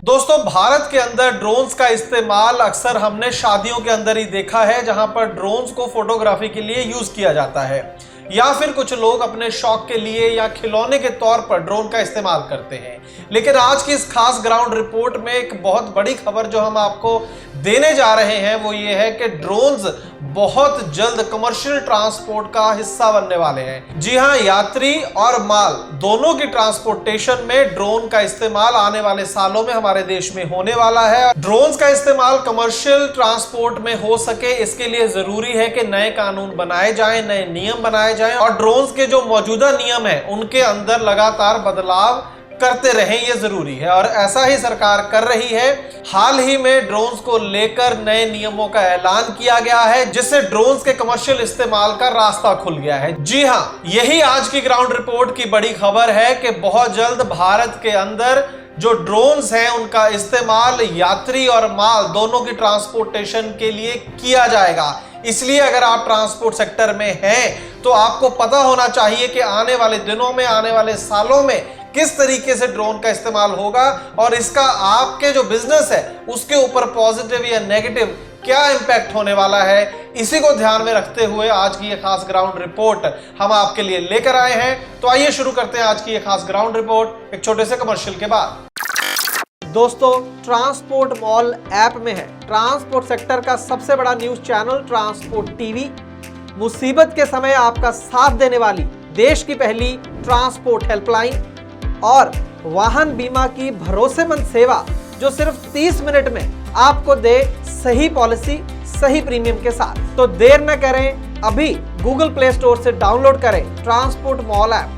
दोस्तों, भारत के अंदर ड्रोन्स का इस्तेमाल अक्सर हमने शादियों के अंदर ही देखा है, जहां पर ड्रोन्स को फोटोग्राफी के लिए यूज किया जाता है या फिर कुछ लोग अपने शौक के लिए या खिलौने के तौर पर ड्रोन का इस्तेमाल करते हैं। लेकिन आज की इस खास ग्राउंड रिपोर्ट में एक बहुत बड़ी खबर जो हम आपको देने जा रहे हैं वो ये है कि ड्रोन्स बहुत जल्द कमर्शियल ट्रांसपोर्ट का हिस्सा बनने वाले हैं। जी हां, यात्री और माल दोनों की ट्रांसपोर्टेशन में ड्रोन का इस्तेमाल आने वाले सालों में हमारे देश में होने वाला है। ड्रोन्स का इस्तेमाल कमर्शियल ट्रांसपोर्ट में हो सके, इसके लिए जरूरी है कि नए कानून बनाए जाएं, नए नियम बनाए जाएं और ड्रोन्स के जो मौजूदा नियम है उनके अंदर लगातार बदलाव करते रहें, ये जरूरी है और ऐसा ही सरकार कर रही है। हाल ही में ड्रोन्स को लेकर नए नियमों का ऐलान किया गया है, जिससे ड्रोन्स के कमर्शियल इस्तेमाल का रास्ता खुल गया है। जी हां, यही आज की ग्राउंड रिपोर्ट की बड़ी खबर है कि बहुत जल्द भारत के अंदर जो ड्रोन्स हैं उनका इस्तेमाल यात्री और माल दोनों की ट्रांसपोर्टेशन के लिए किया जाएगा। इसलिए अगर आप ट्रांसपोर्ट सेक्टर में हैं तो आपको पता होना चाहिए कि आने वाले दिनों में, आने वाले सालों में किस तरीके से ड्रोन का इस्तेमाल होगा और इसका आपके जो बिजनेस है उसके ऊपर पॉजिटिव या नेगेटिव क्या इंपैक्ट होने वाला है। इसी को ध्यान में रखते हुए आज की ये खास ग्राउंड रिपोर्ट हम आपके लिए लेकर आए हैं। तो आइए शुरू करते हैं आज की ये खास ग्राउंड रिपोर्ट एक छोटे से कमर्शियल के बाद। दोस्तों, ट्रांसपोर्ट मॉल ऐप में है ट्रांसपोर्ट सेक्टर का सबसे बड़ा न्यूज चैनल ट्रांसपोर्ट टीवी। मुसीबत के समय आपका साथ देने वाली देश की पहली ट्रांसपोर्ट हेल्पलाइन और वाहन बीमा की भरोसेमंद सेवा जो सिर्फ 30 मिनट में आपको दे सही पॉलिसी, सही प्रीमियम के साथ। तो देर न करें, अभी गूगल प्ले स्टोर से डाउनलोड करें ट्रांसपोर्ट मॉल ऐप।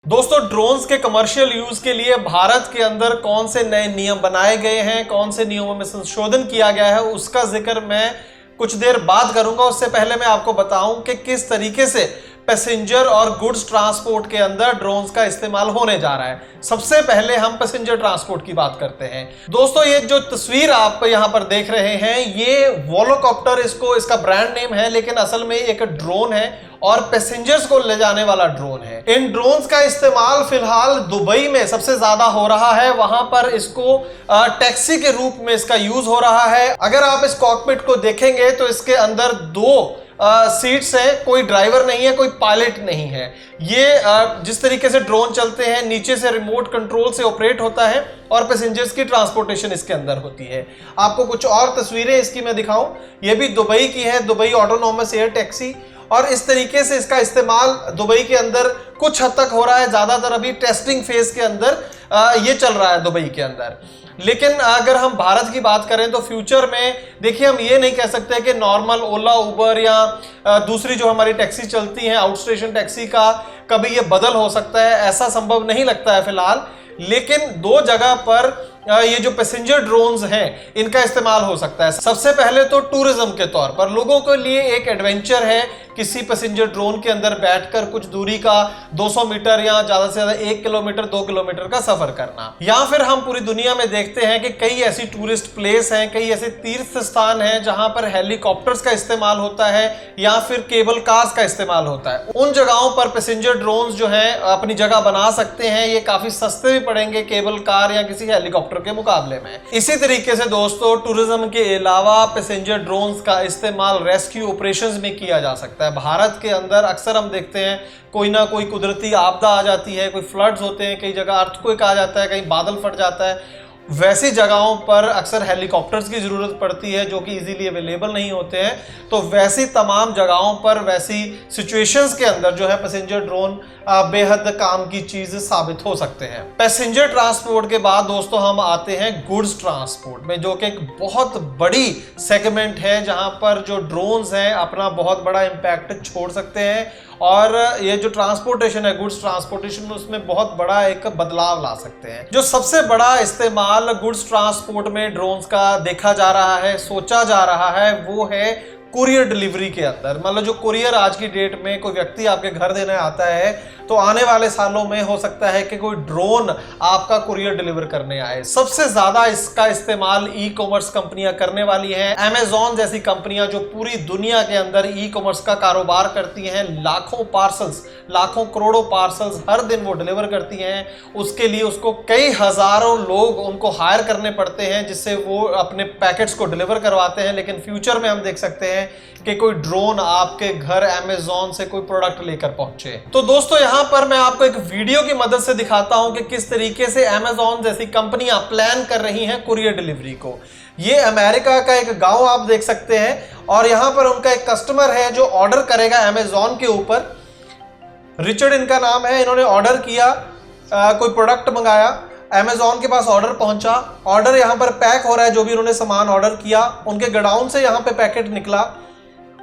दोस्तों, ड्रोन्स के कमर्शियल यूज के लिए भारत के अंदर कौन से नए नियम बनाए गए हैं, कौन से नियमों में संशोधन किया गया है, उसका जिक्र मैं कुछ देर बाद करूंगा। उससे पहले मैं आपको बताऊं कि किस तरीके से पैसेंजर और गुड्स ट्रांसपोर्ट के अंदर ड्रोन्स का इस्तेमाल होने जा रहा है। सबसे पहले हम पैसेंजर ट्रांसपोर्ट की बात करते हैं। दोस्तों, ये जो तस्वीर आप यहां पर देख रहे हैं ये वोलोकॉप्टर इसका ब्रांड नेम है, लेकिन असल में एक ड्रोन है और पैसेंजर्स को ले जाने वाला ड्रोन है। इन ड्रोन्स का इस्तेमाल फिलहाल दुबई में सबसे ज्यादा हो रहा है। वहां पर इसको टैक्सी के रूप में इसका यूज हो रहा है। अगर आप इस कॉकपिट को देखेंगे तो इसके अंदर दो सीट्स है, कोई ड्राइवर नहीं है, कोई पायलट नहीं है। ये जिस तरीके से ड्रोन चलते हैं नीचे से रिमोट कंट्रोल से ऑपरेट होता है और पैसेंजर्स की ट्रांसपोर्टेशन इसके अंदर होती है। आपको कुछ और तस्वीरें इसकी मैं दिखाऊं, ये भी दुबई की है, दुबई ऑटोनोमस एयर टैक्सी। और इस तरीके से इसका इस्तेमाल दुबई के अंदर कुछ हद तक हो रहा है, ज्यादातर अभी टेस्टिंग फेज के अंदर ये चल रहा है दुबई के अंदर। लेकिन अगर हम भारत की बात करें तो फ्यूचर में देखिए, हम ये नहीं कह सकते कि नॉर्मल ओला, उबर या दूसरी जो हमारी टैक्सी चलती हैं आउट स्टेशन टैक्सी का कभी ये बदल हो सकता है, ऐसा संभव नहीं लगता है फिलहाल। लेकिन दो जगह पर ये जो पैसेंजर ड्रोन्स हैं इनका इस्तेमाल हो सकता है। सबसे पहले तो टूरिज्म के तौर पर लोगों के लिए एक एडवेंचर है किसी पैसेंजर ड्रोन के अंदर बैठकर कुछ दूरी का 200 मीटर या ज्यादा से ज्यादा 1 किलोमीटर 2 किलोमीटर का सफर करना। या फिर हम पूरी दुनिया में देखते हैं कि कई ऐसी टूरिस्ट प्लेस हैं, कई ऐसे तीर्थ स्थान हैं जहां पर हेलीकॉप्टर्स का इस्तेमाल होता है या फिर केबल कार्स का इस्तेमाल होता है। उन जगहों पर पैसेंजर ड्रोन्स जो है अपनी जगह बना सकते हैं। ये काफी सस्ते भी पड़ेंगे केबल कार या किसी हेलीकॉप्टर के मुकाबले में। इसी तरीके से दोस्तों, टूरिज्म के अलावा पैसेंजर ड्रोन्स का इस्तेमाल रेस्क्यू ऑपरेशंस में किया जा सकता है। भारत के अंदर अक्सर हम देखते हैं कोई ना कोई कुदरती आपदा आ जाती है, कोई फ्लड्स होते हैं, कई जगह अर्थक्वेक आ जाता है, कहीं बादल फट जाता है। वैसी जगहों पर अक्सर हेलीकॉप्टर्स की ज़रूरत पड़ती है जो कि इजीली अवेलेबल नहीं होते हैं। तो वैसी तमाम जगहों पर, वैसी सिचुएशंस के अंदर जो है पैसेंजर ड्रोन बेहद काम की चीज़ साबित हो सकते हैं। पैसेंजर ट्रांसपोर्ट के बाद दोस्तों हम आते हैं गुड्स ट्रांसपोर्ट में, जो कि एक बहुत बड़ी सेगमेंट है जहां पर जो ड्रोन्स हैं अपना बहुत बड़ा इम्पैक्ट छोड़ सकते हैं और ये जो ट्रांसपोर्टेशन है, गुड्स ट्रांसपोर्टेशन, उसमें बहुत बड़ा एक बदलाव ला सकते हैं। जो सबसे बड़ा इस्तेमाल गुड्स ट्रांसपोर्ट में ड्रोन्स का देखा जा रहा है, सोचा जा रहा है, वो है कुरियर डिलीवरी के अंदर। मतलब जो कुरियर आज की डेट में कोई व्यक्ति आपके घर देने आता है तो आने वाले सालों में हो सकता है कि कोई ड्रोन आपका कुरियर डिलीवर करने आए। सबसे ज्यादा इसका इस्तेमाल ई कॉमर्स कंपनियां करने वाली हैं। अमेजॉन जैसी कंपनियां जो पूरी दुनिया के अंदर ई कॉमर्स का कारोबार करती हैं, लाखों पार्सल्स, लाखों करोड़ों पार्सल्स हर दिन वो डिलीवर करती हैं। उसके लिए उसको कई हजारों लोग उनको हायर करने पड़ते हैं जिससे वो अपने पैकेट्स को डिलीवर करवाते हैं। लेकिन फ्यूचर में हम देख सकते हैं कि कोई ड्रोन आपके घर अमेजॉन से कोई प्रोडक्ट लेकर पहुंचे। तो दोस्तों यहां पर मैं आपको एक वीडियो की मदद से दिखाता हूं कि किस तरीके से अमेजॉन जैसी कंपनियां प्लान कर रही हैं कुरियर डिलीवरी को। ये अमेरिका का एक गांव आप देख सकते हैं और यहां पर उनका एक कस्टमर है जो ऑर्डर करेगा अमेजॉन के ऊपर। रिचर्ड इनका नाम है। इन्होंने ऑर्डर किया, कोई प्रोडक्ट मंगाया, अमेजॉन के पास ऑर्डर पहुंचा, ऑर्डर यहां पर पैक हो रहा है। जो भी उन्होंने सामान ऑर्डर किया उनके गोडाउन से यहां पे पैकेट निकला,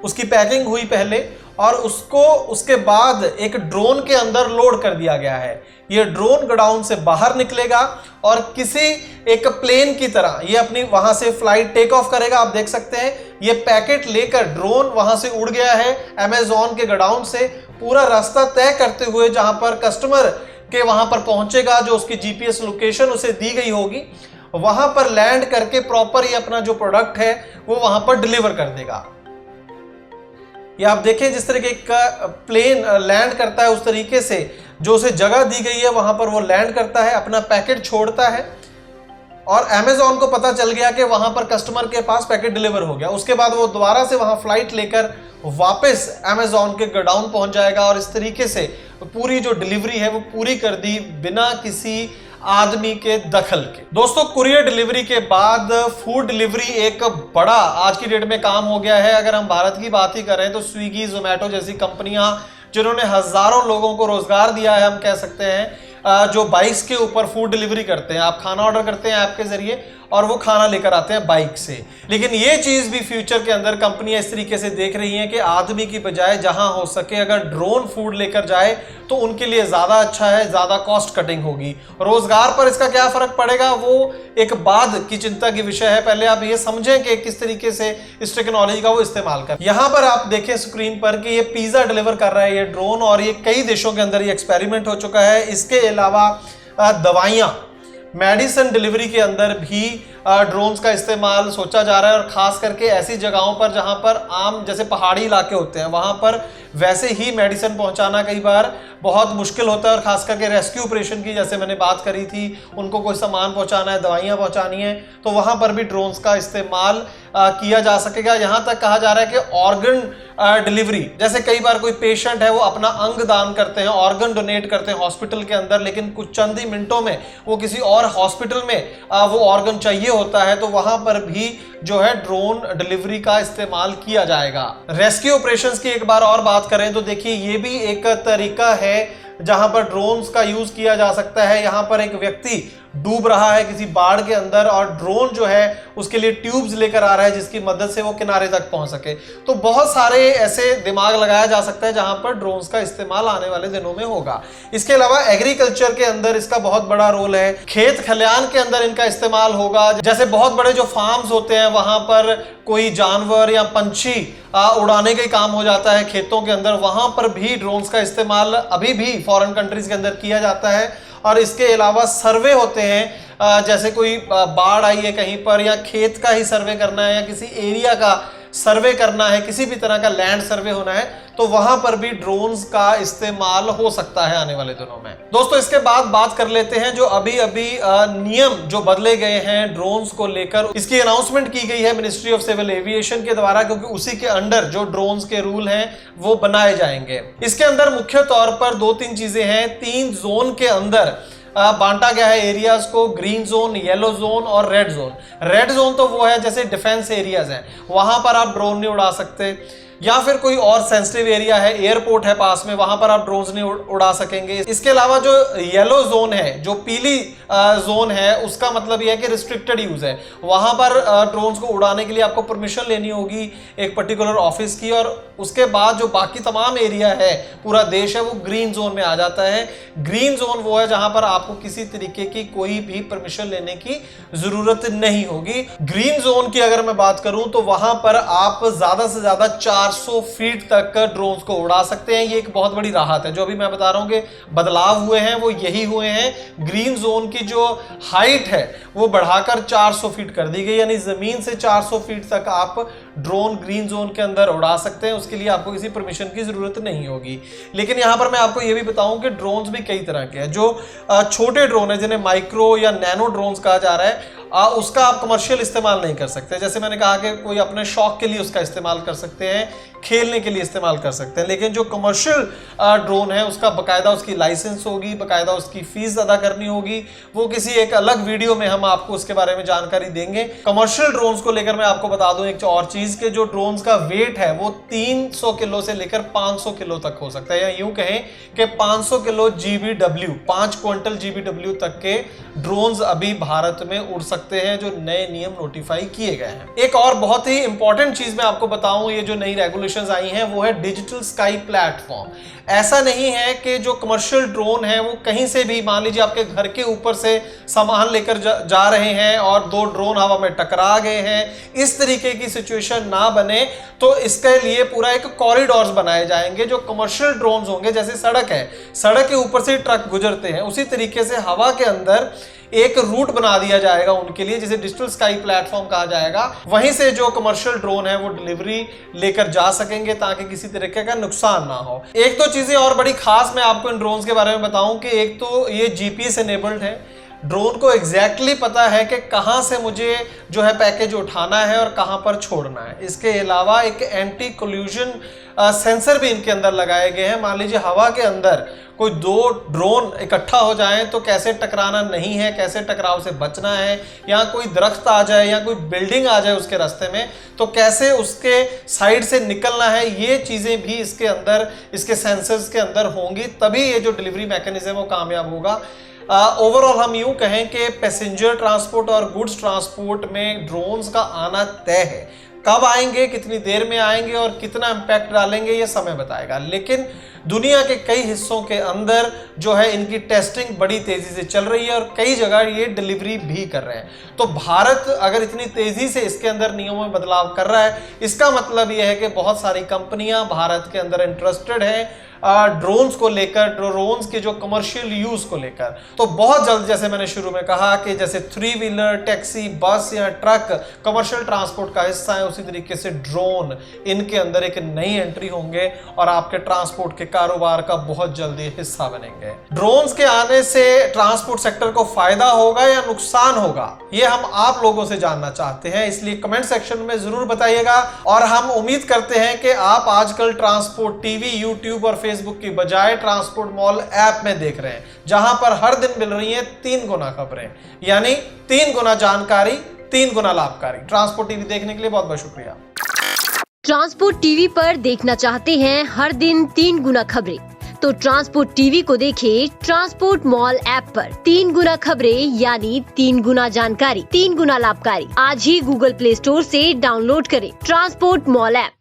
उसकी पैकिंग हुई पहले और उसको उसके बाद एक ड्रोन के अंदर लोड कर दिया गया है। ये ड्रोन गोडाउन से बाहर निकलेगा और किसी एक प्लेन की तरह ये अपनी वहां से फ्लाइट टेक ऑफ करेगा। आप देख सकते हैं ये पैकेट लेकर ड्रोन वहां से उड़ गया है अमेजॉन के गोडाउन से, पूरा रास्ता तय करते हुए जहां पर कस्टमर के वहां पर पहुंचेगा, जो उसकी जीपीएस लोकेशन उसे दी गई होगी, वहां पर लैंड करके प्रॉपर ये अपना जो प्रोडक्ट है वो वहां पर डिलीवर कर देगा। ये आप देखें जिस तरीके का प्लेन लैंड करता है उस तरीके से जो उसे जगह दी गई है वहां पर वो लैंड करता है, अपना पैकेट छोड़ता है और अमेजॉन को पता चल गया कि वहां पर कस्टमर के पास पैकेट डिलीवर हो गया। उसके बाद वो दोबारा से वहां फ्लाइट लेकर वापस अमेजॉन के गोडाउन पहुंच जाएगा और इस तरीके से पूरी जो डिलीवरी है वो पूरी कर दी बिना किसी आदमी के दखल के। दोस्तों कुरियर डिलीवरी के बाद फूड डिलीवरी एक बड़ा आज की डेट में काम हो गया है। अगर हम भारत की बात ही करें तो स्विगी, जोमेटो जैसी कंपनियां जिन्होंने हजारों लोगों को रोजगार दिया है, हम कह सकते हैं, जो बाइक्स के ऊपर फूड डिलीवरी करते हैं। आप खाना ऑर्डर करते हैं ऐप के जरिए और वो खाना लेकर आते हैं बाइक से। लेकिन ये चीज भी फ्यूचर के अंदर कंपनियां इस तरीके से देख रही हैं कि आदमी की बजाय जहां हो सके अगर ड्रोन फूड लेकर जाए तो उनके लिए ज्यादा अच्छा है, ज्यादा कॉस्ट कटिंग होगी। रोजगार पर इसका क्या फर्क पड़ेगा वो एक बाद की चिंता की विषय है। पहले आप ये समझें कि किस तरीके से इस टेक्नोलॉजी का वो इस्तेमाल कर। यहां पर आप देखें स्क्रीन पर कि ये पिज्जा डिलीवर कर रहा है ये ड्रोन, और ये कई देशों के अंदर ये एक्सपेरिमेंट हो चुका है। इसके अलावा दवाइयां, मेडिसिन डिलीवरी के अंदर भी ड्रोन्स का इस्तेमाल सोचा जा रहा है और खास करके ऐसी जगहों पर जहां पर आम जैसे पहाड़ी इलाके होते हैं वहां पर वैसे ही मेडिसिन पहुंचाना कई बार बहुत मुश्किल होता है और खास करके रेस्क्यू ऑपरेशन की जैसे मैंने बात करी थी, उनको कोई सामान पहुंचाना है, दवाइयां पहुंचानी है, तो वहां पर भी ड्रोन्स का इस्तेमाल किया जा सकेगा। यहां तक कहा जा रहा है कि ऑर्गन डिलीवरी, जैसे कई बार कोई पेशेंट है वो अपना अंग दान करते हैं, ऑर्गन डोनेट करते हैं हॉस्पिटल के अंदर, लेकिन कुछ चंद ही मिनटों में वो किसी और हॉस्पिटल में वो ऑर्गन चाहिए होता है, तो वहां पर भी जो है ड्रोन डिलीवरी का इस्तेमाल किया जाएगा। रेस्क्यू ऑपरेशंस की एक बार और बात करें तो देखिए ये भी एक तरीका है जहां पर ड्रोन्स का यूज किया जा सकता है। यहां पर एक व्यक्ति डूब रहा है किसी बाढ़ के अंदर और ड्रोन जो है उसके लिए ट्यूब्स लेकर आ रहा है जिसकी मदद से वो किनारे तक पहुंच सके। तो बहुत सारे ऐसे दिमाग लगाया जा सकता है जहां पर ड्रोन्स का इस्तेमाल आने वाले दिनों में होगा। इसके अलावा एग्रीकल्चर के अंदर इसका बहुत बड़ा रोल है, खेत खलियान के अंदर इनका इस्तेमाल होगा। जैसे बहुत बड़े जो फार्म्स होते हैं वहां पर कोई जानवर या पंछी उड़ाने का काम हो जाता है खेतों के अंदर, वहां पर भी ड्रोन्स का इस्तेमाल अभी भी फॉरेन कंट्रीज के अंदर किया जाता है। और इसके अलावा सर्वे होते हैं, जैसे कोई बाढ़ आई है कहीं पर या खेत का ही सर्वे करना है या किसी एरिया का सर्वे करना है, किसी भी तरह का लैंड सर्वे होना है, तो वहां पर भी ड्रोन्स का इस्तेमाल हो सकता है आने वाले दिनों में। दोस्तों इसके बाद बात कर लेते हैं जो अभी नियम जो बदले गए हैं ड्रोन्स को लेकर। इसकी अनाउंसमेंट की गई है मिनिस्ट्री ऑफ सिविल एविएशन के द्वारा, क्योंकि उसी के अंडर जो ड्रोन्स के रूल हैं वो बनाए जाएंगे। इसके अंदर मुख्य तौर पर 2-3 चीजें हैं। 3 जोन के अंदर बांटा गया है एरियाज को, ग्रीन जोन, येलो जोन और रेड जोन। रेड जोन तो वो है जैसे डिफेंस एरियाज हैं, वहां पर आप ड्रोन नहीं उड़ा सकते, या फिर कोई और सेंसिटिव एरिया है, एयरपोर्ट है पास में, वहां पर आप ड्रोन्स नहीं उड़ा सकेंगे। इसके अलावा जो येलो जोन है, जो पीली जोन है, उसका मतलब यह है कि रिस्ट्रिक्टेड यूज है। वहां पर ड्रोन्स को उड़ाने के लिए आपको परमिशन लेनी होगी एक पर्टिकुलर ऑफिस की, और उसके बाद जो बाकी तमाम एरिया है, पूरा देश है, वो ग्रीन जोन में आ जाता है। ग्रीन जोन वो है जहां पर आपको किसी तरीके की कोई भी परमिशन लेने की जरूरत नहीं होगी। ग्रीन जोन की अगर मैं बात करूं तो वहां पर आप ज्यादा से ज्यादा 4 400 फीट तक ड्रोन्स को उड़ा सकते हैं। ये एक बहुत बड़ी राहत है। जो अभी मैं बता रहा हूं कि बदलाव हुए हैं वो यही हुए हैं। ग्रीन जोन की जो हाइट है वो बढ़ाकर 400 फीट कर दी गई, यानी जमीन से 400 फीट तक आप ड्रोन ग्रीन जोन के अंदर उड़ा सकते हैं। उसके लिए आपको किसी परमिशन की जरूरत नहीं होगी। लेकिन यहां पर मैं आपको यह भी बताऊं कि ड्रोन्स भी कई तरह के हैं। जो छोटे ड्रोन है जिन्हें माइक्रो या नैनो ड्रोन्स कहा जा रहा है, उसका आप कमर्शियल इस्तेमाल नहीं कर सकते। जैसे मैंने कहा कि कोई अपने शौक के लिए उसका इस्तेमाल कर सकते हैं, खेलने के लिए इस्तेमाल कर सकते हैं। लेकिन जो कमर्शियल ड्रोन है उसका बकायदा उसकी लाइसेंस होगी, बकायदा उसकी फीस अदा करनी होगी। वो किसी एक अलग वीडियो में हम आपको उसके बारे में जानकारी देंगे। कमर्शियल ड्रोन्स को लेकर मैं आपको बता दूं एक और चीज के जो ड्रोन्स का वेट है वो 300 किलो से लेकर 500 किलो तक हो सकता है, या यूं कहें कि 500 किलो GBW, 5 क्विंटल GBW तक के ड्रोन्स अभी भारत में उड़ सकते हैं, जो नए नियम नोटिफाई किए गए हैं। एक और बहुत ही इंपॉर्टेंट चीज मैं आपको बताऊं, ये जो नई रेगुलेशंस आई हैं वो है डिजिटल स्काई प्लेटफॉर्म। ऐसा नहीं है कि जो कमर्शियल ड्रोन है वो कहीं से भी, मान लीजिए आपके घर के ऊपर से सामान लेकर जा रहे हैं और 2 ड्रोन हवा में टकरा गए हैं, इस तरीके की सिचुएशन ना बने। तो इसके लिए पूरा एक कॉरिडोर्स बनाए जाएंगे। जो कमर्शियल ड्रोन्स होंगे, जैसे सड़क है, सड़क के ऊपर से ट्रक गुजरते हैं, उसी तरीके से हवा के अंदर एक रूट बना दिया जाएगा उनके लिए, जिसे डिजिटल स्काई प्लेटफॉर्म कहा जाएगा। वहीं से जो कमर्शियल ड्रोन है वो डिलीवरी लेकर जा सकेंगे ताकि किसी तरीके का नुकसान ना हो। एक तो चीजें और बड़ी खास मैं आपको इन ड्रोन्स के बारे में बताऊं कि एक तो ये GPS एनेबल्ड है। ड्रोन को एग्जैक्टली पता है कि कहां से मुझे जो है पैकेज उठाना है और कहां पर छोड़ना है। इसके अलावा एक एंटी कोल्यूजन सेंसर भी इनके अंदर लगाए गए हैं। मान लीजिए हवा के अंदर कोई 2 ड्रोन इकट्ठा हो जाएं तो कैसे टकराना नहीं है, कैसे टकराव से बचना है, या कोई दरख्त आ जाए या कोई बिल्डिंग आ जाए उसके रास्ते में तो कैसे उसके साइड से निकलना है, ये चीजें भी इसके अंदर, इसके सेंसर्स के अंदर होंगी, तभी ये जो डिलीवरी मैकेनिज्म है वो कामयाब होगा। ओवरऑल हम यूं कहें कि पैसेंजर ट्रांसपोर्ट और गुड्स ट्रांसपोर्ट में ड्रोन्स का आना तय है। कब आएंगे, कितनी देर में आएंगे और कितना इम्पैक्ट डालेंगे ये समय बताएगा। लेकिन दुनिया के कई हिस्सों के अंदर जो है इनकी टेस्टिंग बड़ी तेजी से चल रही है और कई जगह ये डिलीवरी भी कर रहे हैं। तो भारत अगर इतनी तेजी से इसके अंदर नियमों में बदलाव कर रहा है, इसका मतलब यह है कि बहुत सारी कंपनियां भारत के अंदर इंटरेस्टेड हैं ड्रोन्स को लेकर, ड्रोन्स के जो कमर्शियल यूज को लेकर। तो बहुत जल्द, जैसे मैंने शुरू में कहा कि जैसे 3 व्हीलर, टैक्सी, बस या ट्रक कमर्शियल ट्रांसपोर्ट का हिस्सा है, उसी तरीके से ड्रोन इनके अंदर एक नई एंट्री होंगे और आपके ट्रांसपोर्ट के कारोबार का बहुत जल्दी हिस्सा बनेंगे। ड्रोन्स के आने से ट्रांसपोर्ट सेक्टर को फायदा होगा या नुकसान होगा, ये हम आप लोगों से जानना चाहते हैं, इसलिए कमेंट सेक्शन में जरूर बताइएगा। और हम उम्मीद करते हैं कि आप आजकल ट्रांसपोर्ट टीवी, यूट्यूब और फेसबुक की बजाय ट्रांसपोर्ट मॉल ऐप में देख रहे हैं, जहां पर हर दिन मिल रही हैं 3 गुना खबरें, यानी 3 गुना जानकारी, 3 गुना लाभकारी। ट्रांसपोर्ट टीवी देखने के लिए बहुत बहुत शुक्रिया। ट्रांसपोर्ट टीवी पर देखना चाहते हैं हर दिन 3 गुना खबरें, तो ट्रांसपोर्ट टीवी को देखें ट्रांसपोर्ट मॉल ऐप पर। 3 गुना खबरें यानी 3 गुना जानकारी, 3 गुना लाभकारी। आज ही गूगल प्ले स्टोर से डाउनलोड करें ट्रांसपोर्ट मॉल ऐप।